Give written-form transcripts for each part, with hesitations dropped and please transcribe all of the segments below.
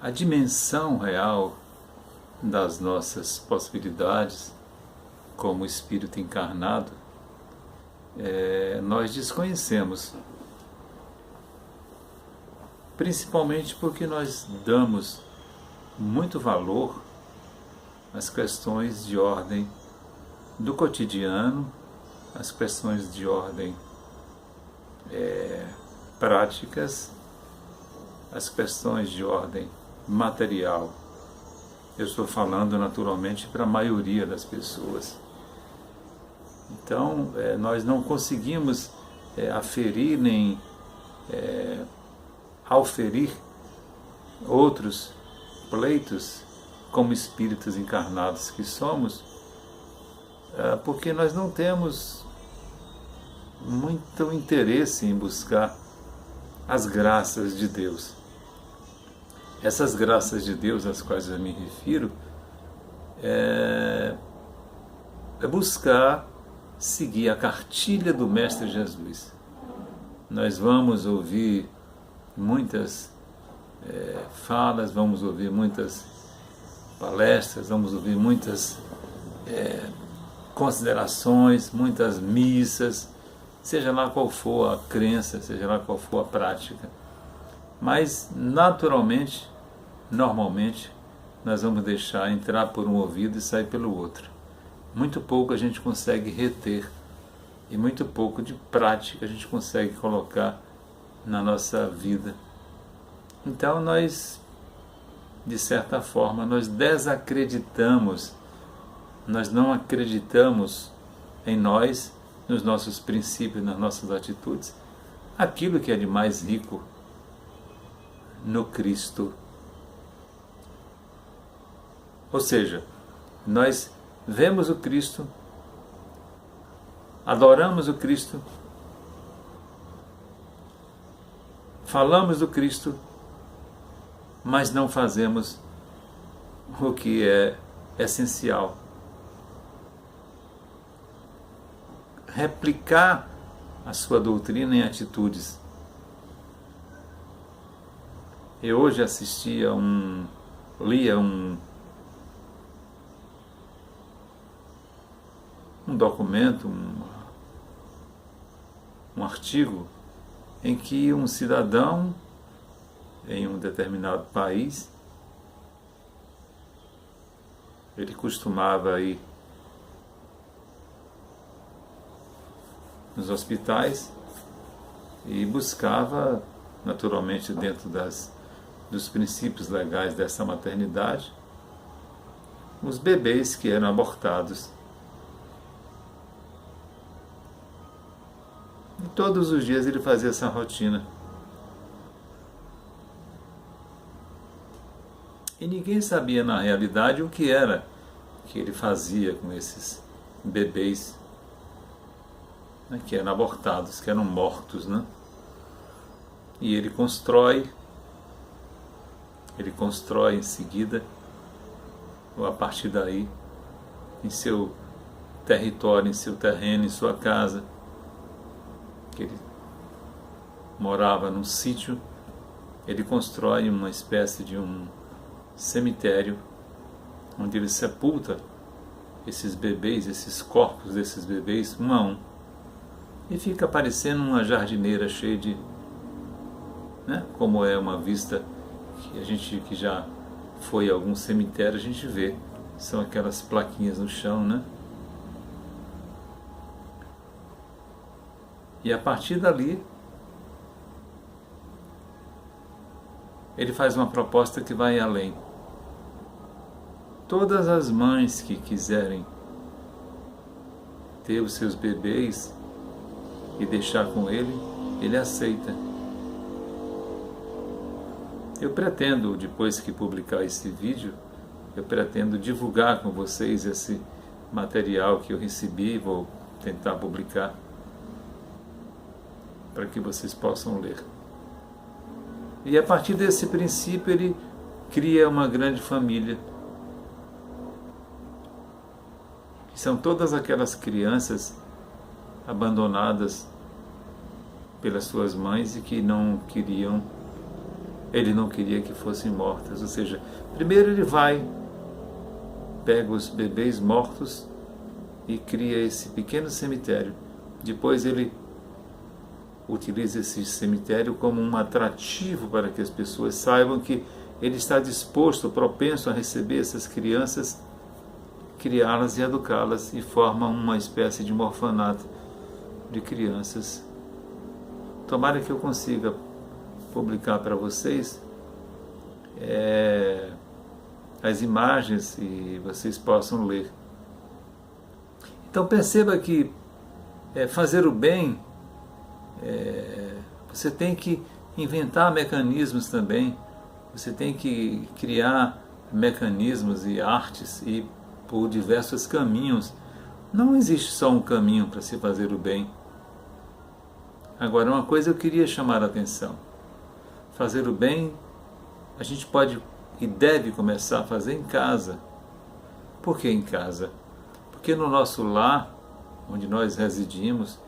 a dimensão real das nossas possibilidades como espírito encarnado, nós desconhecemos. Principalmente porque nós damos muito valor às questões de ordem do cotidiano, às questões de ordem práticas, às questões de ordem material. Eu estou falando naturalmente para a maioria das pessoas. Então, nós não conseguimos aferir nem auferir outros pleitos como espíritos encarnados que somos, porque nós não temos muito interesse em buscar as graças de Deus. Essas graças de Deus às quais eu me refiro é buscar seguir a cartilha do Mestre Jesus. Nós vamos ouvir muitas falas, vamos ouvir muitas palestras, vamos ouvir muitas considerações, muitas missas, seja lá qual for a crença, seja lá qual for a prática. Mas, naturalmente, normalmente, nós vamos deixar entrar por um ouvido e sair pelo outro. Muito pouco a gente consegue reter e muito pouco de prática a gente consegue colocar na nossa vida. Então nós, de certa forma, nós desacreditamos, nós não acreditamos em nós, nos nossos princípios, nas nossas atitudes, aquilo que é de mais rico no Cristo. Ou seja, nós vemos o Cristo, adoramos o Cristo, falamos do Cristo, mas não fazemos o que é essencial. Replicar a sua doutrina em atitudes. Eu hoje lia um documento, um artigo, em que um cidadão em um determinado país, ele costumava ir nos hospitais e buscava, naturalmente dentro dos princípios legais dessa maternidade, os bebês que eram abortados. E todos os dias ele fazia essa rotina. E ninguém sabia na realidade o que era que ele fazia com esses bebês, né, que eram abortados, que eram mortos, né? E ele constrói em seguida, ou a partir daí, em seu território, em seu terreno, em sua casa, que ele morava num sítio, ele constrói uma espécie de um cemitério, onde ele sepulta esses bebês, esses corpos desses bebês, um a um, e fica parecendo uma jardineira cheia de, né, como é uma vista que a gente que já foi a algum cemitério, a gente vê, são aquelas plaquinhas no chão, né? E a partir dali, ele faz uma proposta que vai além. Todas as mães que quiserem ter os seus bebês e deixar com ele aceita. Eu pretendo, depois que publicar esse vídeo, eu pretendo divulgar com vocês esse material que eu recebi, vou tentar publicar, para que vocês possam ler. E a partir desse princípio ele cria uma grande família. São todas aquelas crianças abandonadas pelas suas mães e que não queriam Ele não queria que fossem mortas. Ou seja, primeiro ele vai, pega os bebês mortos e cria esse pequeno cemitério. Depois ele utiliza esse cemitério como um atrativo para que as pessoas saibam que ele está disposto, propenso a receber essas crianças, criá-las e educá-las, e forma uma espécie de um orfanato de crianças. Tomara que eu consiga publicar para vocês as imagens e vocês possam ler. Então perceba que fazer o bem, você tem que inventar mecanismos também, você tem que criar mecanismos e artes e por diversos caminhos. Não existe só um caminho para se fazer o bem. Agora, uma coisa eu queria chamar a atenção. Fazer o bem, a gente pode e deve começar a fazer em casa. Por que em casa? Porque no nosso lar, onde nós residimos,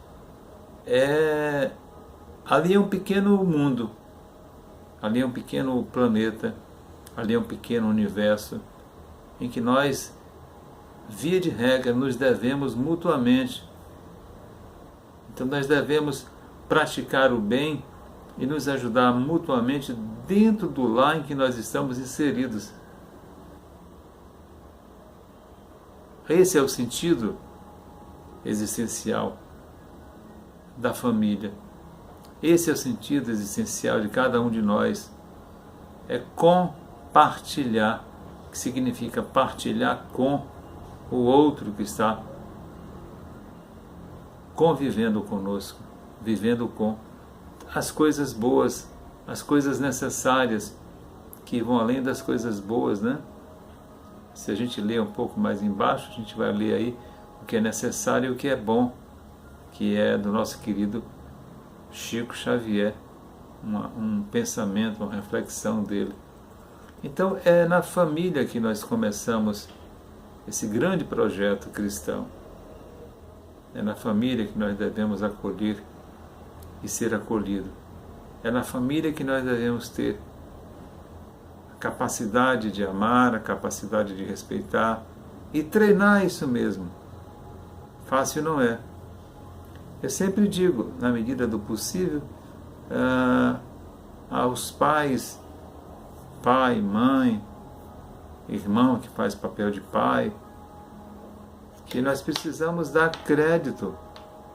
ali é um pequeno mundo, ali é um pequeno planeta, ali é um pequeno universo, em que nós, via de regra, nos devemos mutuamente. Então nós devemos praticar o bem e nos ajudar mutuamente dentro do lar em que nós estamos inseridos. Esse é o sentido existencial da família. Esse é o sentido existencial de cada um de nós. É compartilhar, que significa partilhar com o outro que está convivendo conosco, vivendo com as coisas boas, as coisas necessárias, que vão além das coisas boas, né? Se a gente ler um pouco mais embaixo, a gente vai ler aí o que é necessário e o que é bom, que é do nosso querido Chico Xavier, um pensamento, uma reflexão dele. Então é na família que nós começamos esse grande projeto cristão. É na família que nós devemos acolher e ser acolhido. É na família que nós devemos ter a capacidade de amar, a capacidade de respeitar e treinar isso mesmo. Fácil não é. Eu sempre digo, na medida do possível, aos pais, pai, mãe, irmão que faz papel de pai, que nós precisamos dar crédito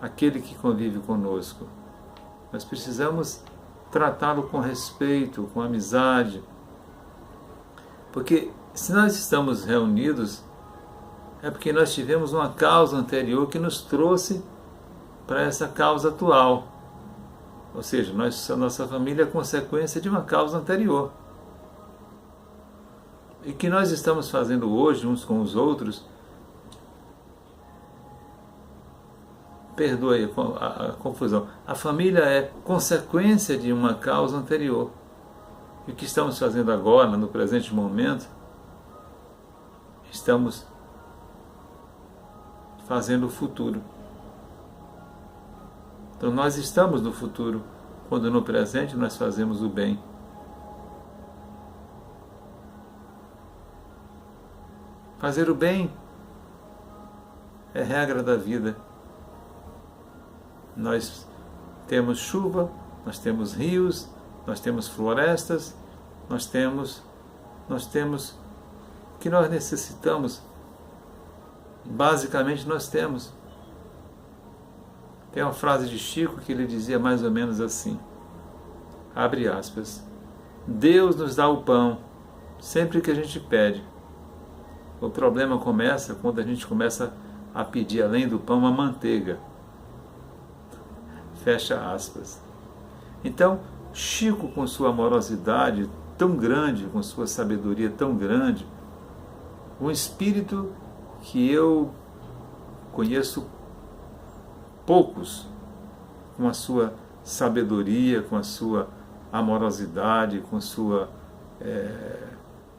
àquele que convive conosco. Nós precisamos tratá-lo com respeito, com amizade, porque se nós estamos reunidos, é porque nós tivemos uma causa anterior que nos trouxe para essa causa atual. Ou seja, a nossa família é consequência de uma causa anterior. E que nós estamos fazendo hoje uns com os outros, perdoe a confusão, a família é consequência de uma causa anterior. E o que estamos fazendo agora, no presente momento, estamos fazendo o futuro. Então nós estamos no futuro, quando no presente nós fazemos o bem. Fazer o bem é regra da vida. Nós temos chuva, nós temos rios, nós temos florestas, nós temos o que nós necessitamos. Basicamente nós temos. Tem uma frase de Chico que ele dizia mais ou menos assim, abre aspas, Deus nos dá o pão sempre que a gente pede. O problema começa quando a gente começa a pedir além do pão a manteiga. Fecha aspas. Então, Chico, com sua amorosidade tão grande, com sua sabedoria tão grande, um espírito que eu conheço poucos, com a sua sabedoria, com a sua amorosidade, com a sua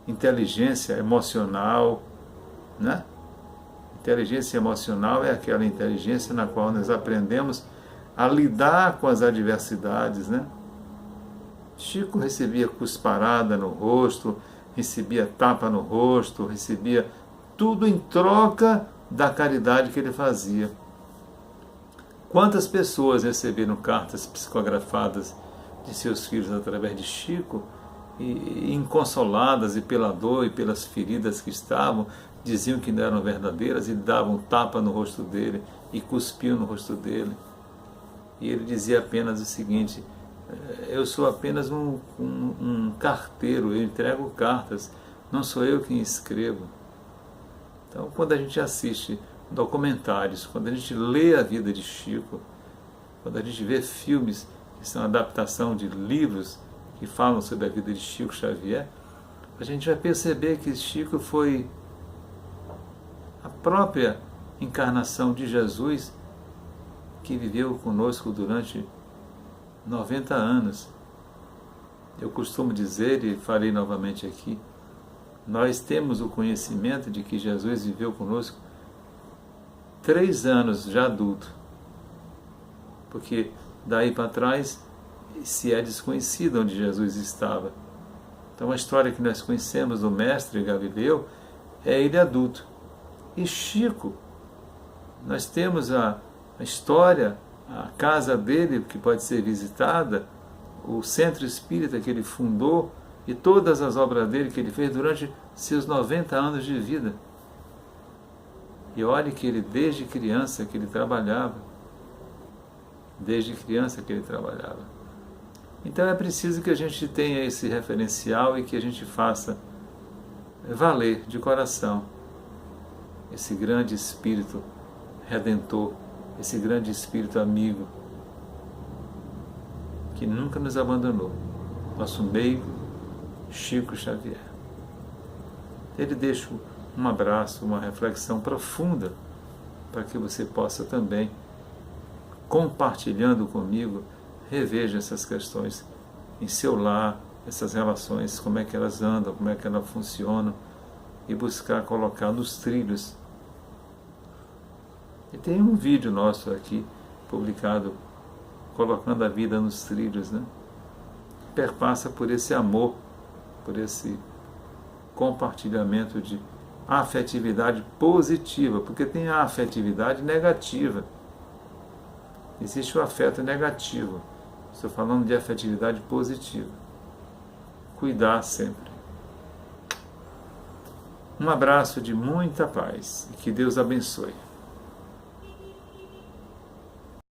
inteligência emocional, né? Inteligência emocional é aquela inteligência na qual nós aprendemos a lidar com as adversidades, né? Chico recebia cusparada no rosto, recebia tapa no rosto, recebia tudo em troca da caridade que ele fazia. Quantas pessoas receberam cartas psicografadas de seus filhos através de Chico, e inconsoladas e pela dor e pelas feridas que estavam, diziam que não eram verdadeiras e davam tapa no rosto dele e cuspiam no rosto dele. E ele dizia apenas o seguinte: eu sou apenas um carteiro, eu entrego cartas, não sou eu quem escrevo. Então, quando a gente assiste documentários, quando a gente lê a vida de Chico, quando a gente vê filmes que são adaptação de livros que falam sobre a vida de Chico Xavier, a gente vai perceber que Chico foi a própria encarnação de Jesus, que viveu conosco durante 90 anos. Eu costumo dizer, e farei novamente aqui, nós temos o conhecimento de que Jesus viveu conosco 3 anos já adulto, porque daí para trás se é desconhecido onde Jesus estava. Então a história que nós conhecemos do mestre Galileu é ele adulto. E Chico, nós temos a história, a casa dele que pode ser visitada, o centro espírita que ele fundou e todas as obras dele que ele fez durante seus 90 anos de vida. E olhe que ele, desde criança que ele trabalhava. Então é preciso que a gente tenha esse referencial e que a gente faça valer de coração esse grande espírito redentor, esse grande espírito amigo, que nunca nos abandonou, nosso meigo Chico Xavier. Ele deixa um abraço, uma reflexão profunda, para que você possa também, compartilhando comigo, reveja essas questões em seu lar, essas relações, como é que elas andam, como é que elas funcionam, e buscar colocar nos trilhos. E tem um vídeo nosso aqui, publicado, colocando a vida nos trilhos, né? Perpassa por esse amor, por esse compartilhamento de afetividade positiva, porque tem a afetividade negativa. Existe o afeto negativo. Estou falando de afetividade positiva. Cuidar sempre. Um abraço de muita paz e que Deus abençoe.